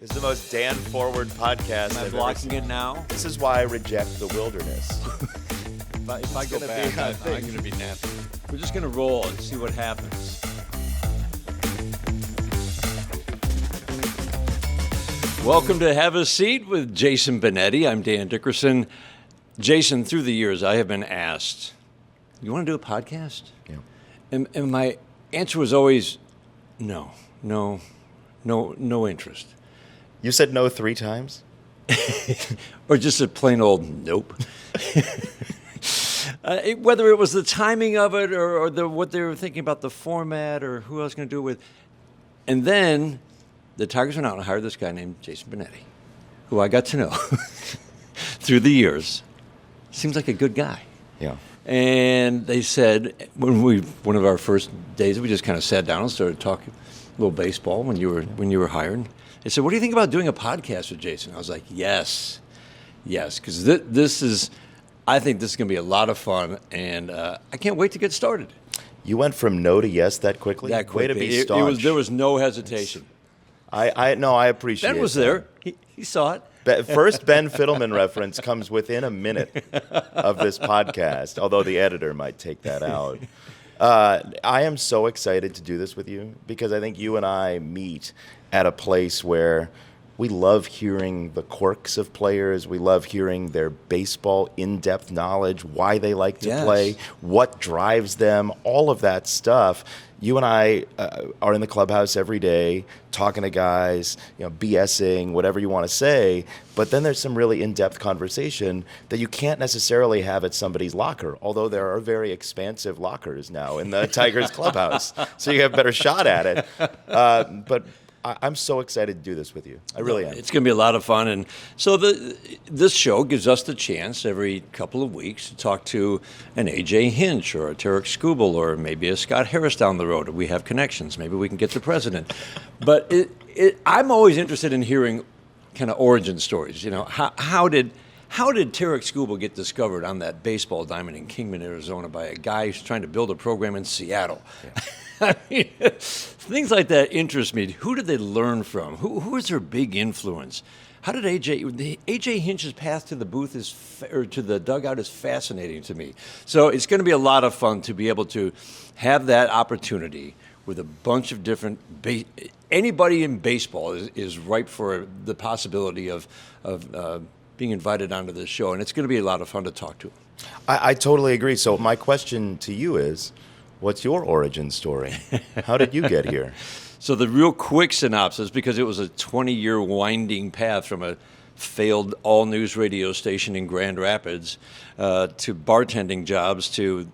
It's the most Dan-forward podcast. Am I blocking it now? This is why I reject the wilderness. If I go back, I'm going to be napping. We're just going to roll and see what happens. Welcome to Have a Seat with Jason Benetti. I'm Dan Dickerson. Jason, through the years, I have been asked, you want to do a podcast? Yeah. And my answer was always, no interest. You said no 3 times? Or just a plain old nope. Whether it was the timing of it or what they were thinking about the format or who I was going to do it with. And then the Tigers went out and hired this guy named Jason Benetti, who I got to know through the years. Seems like a good guy. Yeah. And they said, one of our first days, we just kind of sat down and started talking a little baseball when you were hired. They said, what do you think about doing a podcast with Jason? I was like, yes, because I think this is going to be a lot of fun, and I can't wait to get started. You went from no to yes that quickly? That quickly. Way to be staunch. There was no hesitation. I appreciate it. Ben was there. He saw it. First Ben Fiddleman reference comes within a minute of this podcast, although the editor might take that out. I am so excited to do this with you because I think you and I meet at a place where we love hearing the quirks of players. We love hearing their baseball in-depth knowledge, why they like to play, what drives them, all of that stuff. You and I are in the clubhouse every day talking to guys, BSing, whatever you want to say. But then there's some really in-depth conversation that you can't necessarily have at somebody's locker, although there are very expansive lockers now in the Tigers clubhouse. So you have a better shot at it. But I'm so excited to do this with you. I really am. It's going to be a lot of fun. And so this show gives us the chance every couple of weeks to talk to an A.J. Hinch or a Tarek Skubal or maybe a Scott Harris down the road. We have connections. Maybe we can get the president. But I'm always interested in hearing kind of origin stories. How did Tarek Skubal get discovered on that baseball diamond in Kingman, Arizona by a guy who's trying to build a program in Seattle? Yeah. I mean, things like that interest me. Who did they learn from? Who was their big influence? How did A.J. Hinch's path to the booth to the dugout is fascinating to me. So it's going to be a lot of fun to be able to have that opportunity with a bunch of different anybody in baseball is ripe for the possibility of being invited onto this show, and it's going to be a lot of fun to talk to them. I totally agree. So my question to you is, what's your origin story? How did you get here? So the real quick synopsis, because it was a 20-year winding path from a failed all-news radio station in Grand Rapids to bartending jobs to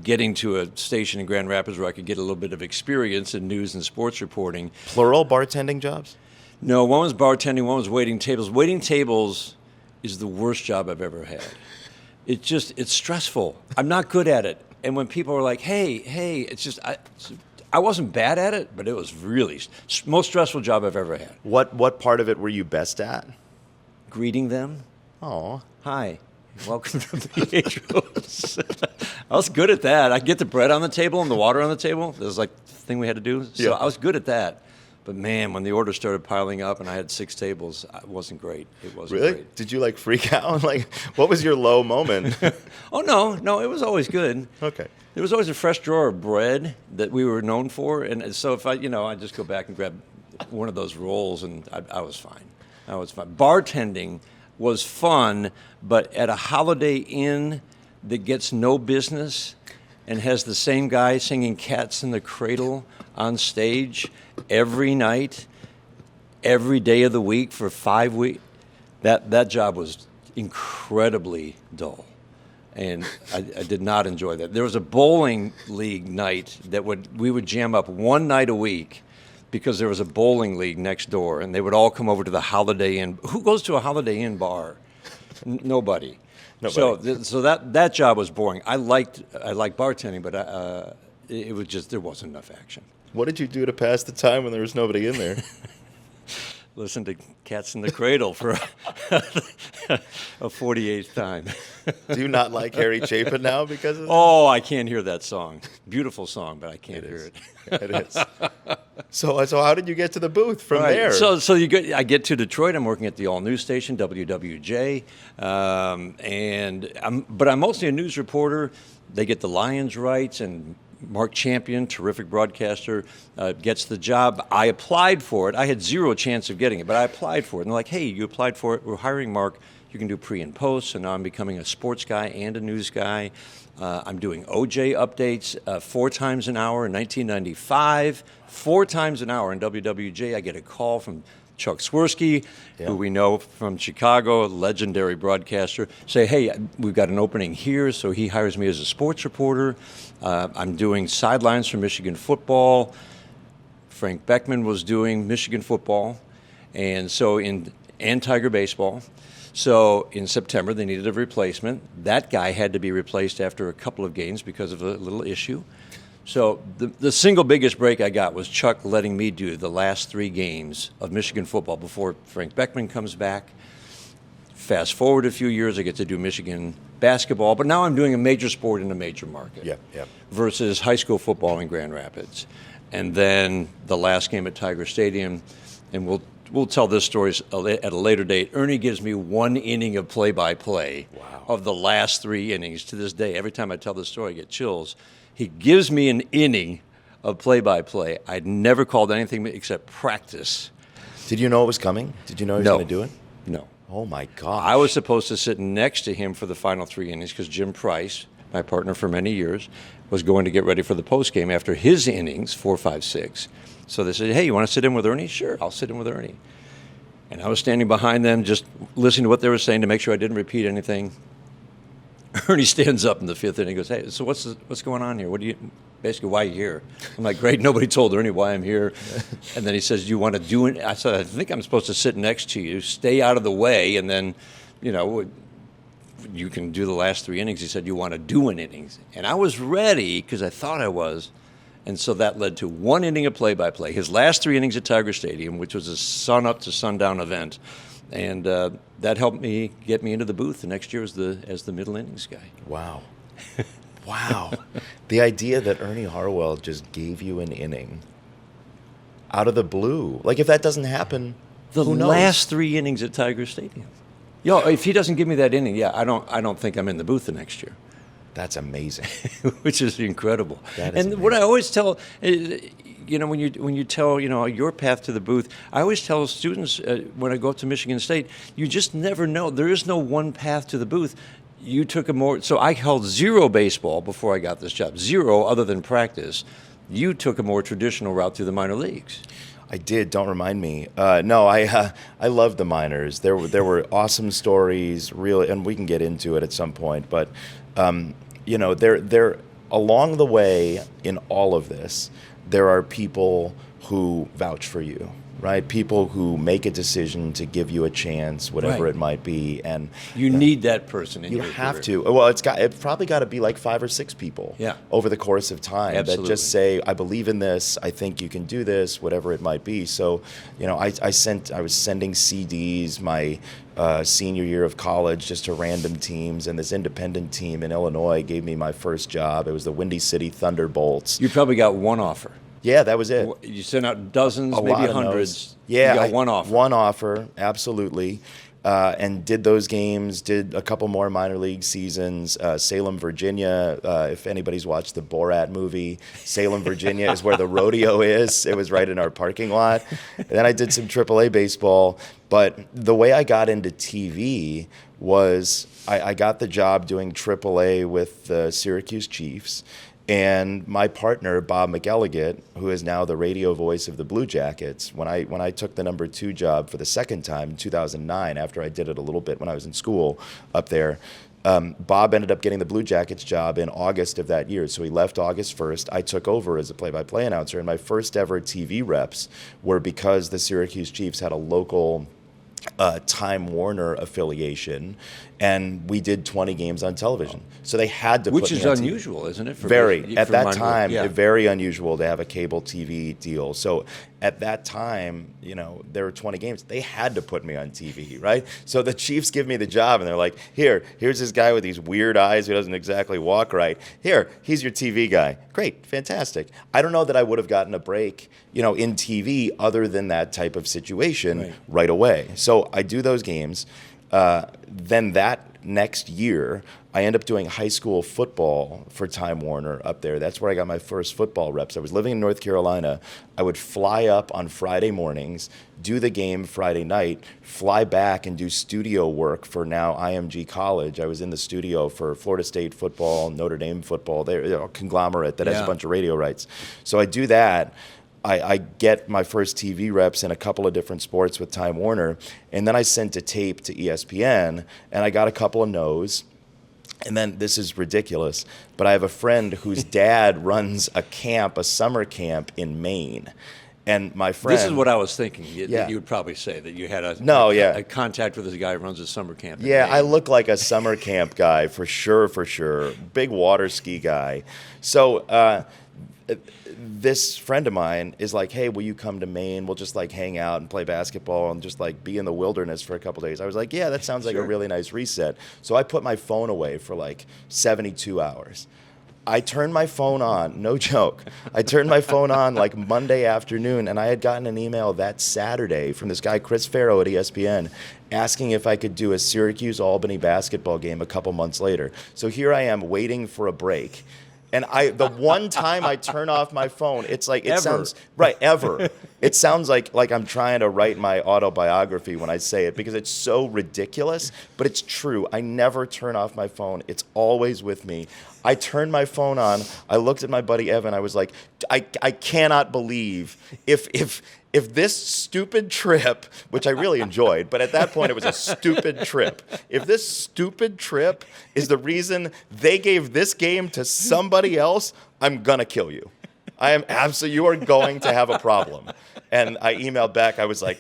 getting to a station in Grand Rapids where I could get a little bit of experience in news and sports reporting. Plural bartending jobs? No, one was bartending, one was waiting tables. Waiting tables is the worst job I've ever had. It's stressful. I'm not good at it. And when people are like, hey, it's just, I wasn't bad at it, but it was really most stressful job I've ever had. What part of it were you best at? Greeting them. Oh, hi, welcome to Pietros. I was good at that. I'd get the bread on the table and the water on the table. That was like the thing we had to do. So I was good at that. But man, when the orders started piling up and I had 6 tables, it wasn't great. It wasn't really? Great. Did you freak out? What was your low moment? Oh, no, it was always good. Okay. There was always a fresh drawer of bread that we were known for. And so if I just go back and grab one of those rolls and I was fine. Bartending was fun, but at a Holiday Inn that gets no business and has the same guy singing Cats in the Cradle on stage every night, every day of the week for 5 weeks, that job was incredibly dull. And I did not enjoy that. There was a bowling league night that we would jam up one night a week because there was a bowling league next door, and they would all come over to the Holiday Inn. Who goes to a Holiday Inn bar? Nobody. So that job was boring. I liked bartending, but it was just there wasn't enough action. What did you do to pass the time when there was nobody in there? Listen to Cats in the Cradle for a 48th time. Do you not like Harry Chapin now because of that? Oh, I can't hear that song. Beautiful song, but I can't hear it. It is. So how did you get to the booth from Right. there? I get to Detroit. I'm working at the all news station WWJ, but I'm mostly a news reporter. They get the Lions rights, and Mark Champion, terrific broadcaster, gets the job. I applied for it. I had zero chance of getting it, but I applied for it. And they're like, "Hey, you applied for it. We're hiring Mark. You can do pre and post." So now I'm becoming a sports guy and a news guy. I'm doing OJ updates 4 times an hour in 1995. 4 times an hour in WWJ. I get a call from Chuck Swirsky, who we know from Chicago, a legendary broadcaster, say, "Hey, we've got an opening here." So he hires me as a sports reporter. I'm doing sidelines for Michigan football. Frank Beckman was doing Michigan football, and Tiger baseball. So in September, they needed a replacement. That guy had to be replaced after a couple of games because of a little issue. So the single biggest break I got was Chuck letting me do the last 3 games of Michigan football before Frank Beckman comes back. Fast forward a few years, I get to do Michigan basketball, but now I'm doing a major sport in a major market versus high school football in Grand Rapids. And then the last game at Tiger Stadium, and we'll tell this story at a later date. Ernie gives me 1 inning of play-by-play of the last 3 innings. To this day, every time I tell this story, I get chills. He gives me an inning of play-by-play. I'd never called anything except practice. Did you know it was coming? Did you know he was going to do it? No. Oh, my gosh. I was supposed to sit next to him for the final 3 innings because Jim Price, my partner for many years, was going to get ready for the postgame after his innings, 4, 5, 6. So they said, "Hey, you want to sit in with Ernie?" "Sure, I'll sit in with Ernie." And I was standing behind them just listening to what they were saying to make sure I didn't repeat anything. Ernie stands up in the 5th inning and goes, "Hey, so what's going on here? Basically, why are you here?" I'm like, "Great, nobody told Ernie why I'm here." And then he says, "Do you want to do it?" I said, "I think I'm supposed to sit next to you, stay out of the way, and then, you can do the last 3 innings." He said, "You want to do an innings?" And I was ready because I thought I was. And so that led to 1 inning of play-by-play. His last 3 innings at Tiger Stadium, which was a sun-up to sundown event. And that helped me get me into the booth the next year as the middle innings guy. Wow. Wow. The idea that Ernie Harwell just gave you an inning out of the blue. Like, if that doesn't happen, who knows? Last 3 innings at Tiger Stadium. If he doesn't give me that inning, I don't think I'm in the booth the next year. That's amazing. Which is incredible. That is amazing. What I always tell, when you tell your path to the booth, I always tell students when I go up to Michigan State, you just never know. There is no one path to the booth. You took so I held 0 baseball before I got this job, 0 other than practice. You took a more traditional route through the minor leagues. I did. Don't remind me. No, I loved the minors. There were awesome stories, really, and we can get into it at some point. But there along the way in all of this, there are people who vouch for you, right? People who make a decision to give you a chance, whatever it might be, and you need that person in your career. You have to. Well, it's probably got to be like 5 or 6 people over the course of time that just say, "I believe in this. I think you can do this," whatever it might be. So, I was sending CDs my senior year of college just to random teams, and this independent team in Illinois gave me my first job. It was the Windy City Thunderbolts. You probably got 1 offer. Yeah, that was it. You sent out dozens, maybe hundreds. Yeah, you got 1 offer. 1 offer, absolutely. And did those games, did a couple more minor league seasons. Salem, Virginia, if anybody's watched the Borat movie, Salem, Virginia is where the rodeo is. It was right in our parking lot. And then I did some AAA baseball. But the way I got into TV was I got the job doing AAA with the Syracuse Chiefs. And my partner, Bob McElligott, who is now the radio voice of the Blue Jackets, when I took the number 2 job for the second time in 2009, after I did it a little bit when I was in school up there, Bob ended up getting the Blue Jackets job in August of that year. So he left August 1st. I took over as a play-by-play announcer, and my first ever TV reps were because the Syracuse Chiefs had a local Time Warner affiliation, and we did 20 games on television. So they had to Which put is me on unusual, isn't it? Very. At that time, yeah. very unusual to have a cable TV deal. So at that time, there were 20 games. They had to put me on TV, right? So the Chiefs give me the job, and they're like, here's this guy with these weird eyes who doesn't exactly walk right. He's your TV guy. Great, fantastic. I don't know that I would have gotten a break, in TV other than that type of situation right away. So I do those games. Then that next year, I end up doing high school football for Time Warner up there. That's where I got my first football reps. I was living in North Carolina. I would fly up on Friday mornings, do the game Friday night, fly back and do studio work for now IMG College. I was in the studio for Florida State football, Notre Dame football. They're a conglomerate that has a bunch of radio rights. So I do that. I get my first TV reps in a couple of different sports with Time Warner, and then I sent a tape to ESPN, and I got a couple of no's. And then, this is ridiculous, but I have a friend whose dad runs a summer camp in Maine. And my friend... This is what I was thinking. You would probably say that you had a contact with this guy who runs a summer camp in Maine. I look like a summer camp guy, for sure. Big water ski guy. So... this friend of mine is like, hey, will you come to Maine? We'll just hang out and play basketball and just be in the wilderness for a couple days. I was like, yeah, that sounds like a really nice reset. So I put my phone away for 72 hours. I turned my phone on, no joke. I turned my phone on Monday afternoon, and I had gotten an email that Saturday from this guy, Chris Farrow at ESPN, asking if I could do a Syracuse-Albany basketball game a couple months later. So here I am waiting for a break. And the one time I turn off my phone, it's like it sounds ever. It sounds like I'm trying to write my autobiography when I say it because it's so ridiculous, but it's true. I never turn off my phone. It's always with me. I turned my phone on. I looked at my buddy Evan. I was like, I cannot believe if this stupid trip, which I really enjoyed, but at that point it was a stupid trip. If this stupid trip is the reason they gave this game to somebody else, I'm gonna kill you. You are going to have a problem. And I emailed back. I was like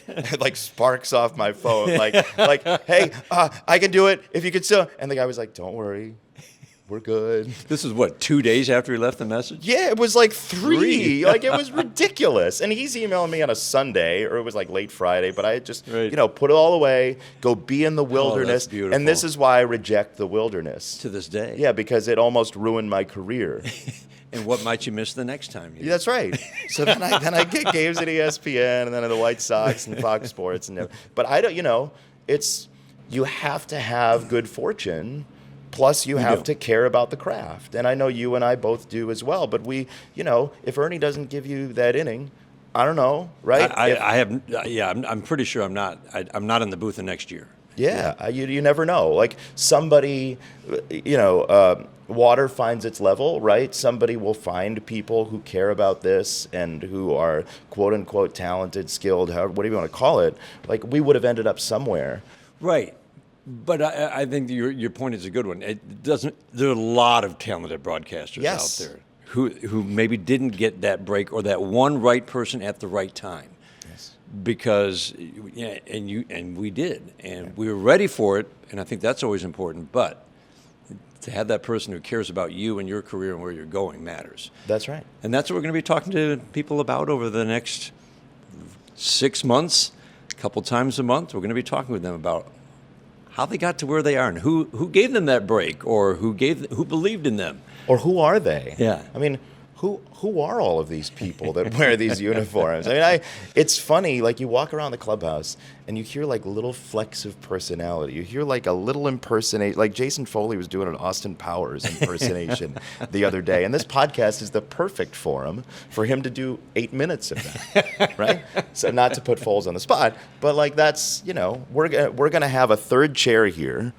sparks off my phone, hey, I can do it if you could still. And the guy was like, don't worry. We're good. This is 2 days after he left the message? Yeah, it was 3. It was ridiculous. And he's emailing me on a Sunday, or it was late Friday, but I had just, put it all away, go be in the wilderness. That's beautiful. And this is why I reject the wilderness. To this day. Yeah, because it almost ruined my career. And what might you miss the next time? Yeah, that's right. So then I get games at ESPN, and then at the White Sox and Fox Sports. But I don't, you have to have good fortune. Plus, you have to care about the craft. And I know you and I both do as well. But if Ernie doesn't give you that inning, I don't know, right? I'm pretty sure I'm not. I'm not in the booth the next year. Yeah. You never know. Somebody, water finds its level, right? Somebody will find people who care about this and who are quote unquote talented, skilled, whatever you want to call it. We would have ended up somewhere. Right. But I think your point is a good one. There are a lot of talented broadcasters out there who maybe didn't get that break or that one right person at the right time. Yes. Because and we did, and we were ready for it, and I think that's always important. But to have that person who cares about you and your career and where you're going matters. That's right. And that's what we're going to be talking to people about over the next 6 months, a couple times a month. We're going to be talking with them about how they got to where they are and who gave them that break, or who believed in them, or who are they? Yeah, I mean, who are all of these people that wear these uniforms? I mean, it's funny. You walk around the clubhouse and you hear little flecks of personality. You hear a little impersonation. Jason Foley was doing an Austin Powers impersonation the other day, and this podcast is the perfect forum for him to do 8 minutes of that, right? So not to put Foles on the spot, but that's we're gonna have a third chair here.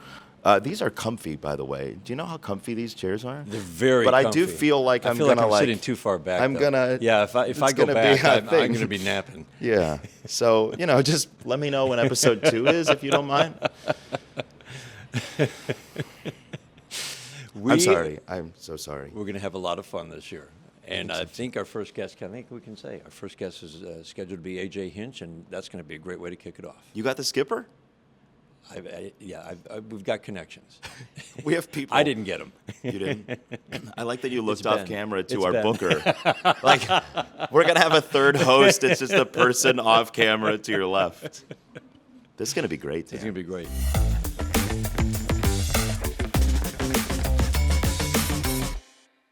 These are comfy, by the way. Do you know how comfy these chairs are? They're very comfy. But comfy. I do feel like I'm sitting too far back. I'm gonna. Yeah, if I go back, I'm gonna be napping. Yeah. So just let me know when episode 2 is, if you don't mind. I'm sorry. I'm so sorry. We're gonna have a lot of fun this year. And I think our first guest, our first guest is scheduled to be AJ Hinch, and that's going to be a great way to kick it off. You got the skipper? We've got connections. We have people. I didn't get them. You didn't? I like that you looked It's off Ben. camera to It's our Ben. booker. Like, we're going to have a third host. It's just a person off camera to your left. This is going to be great, Dan. It's going to be great.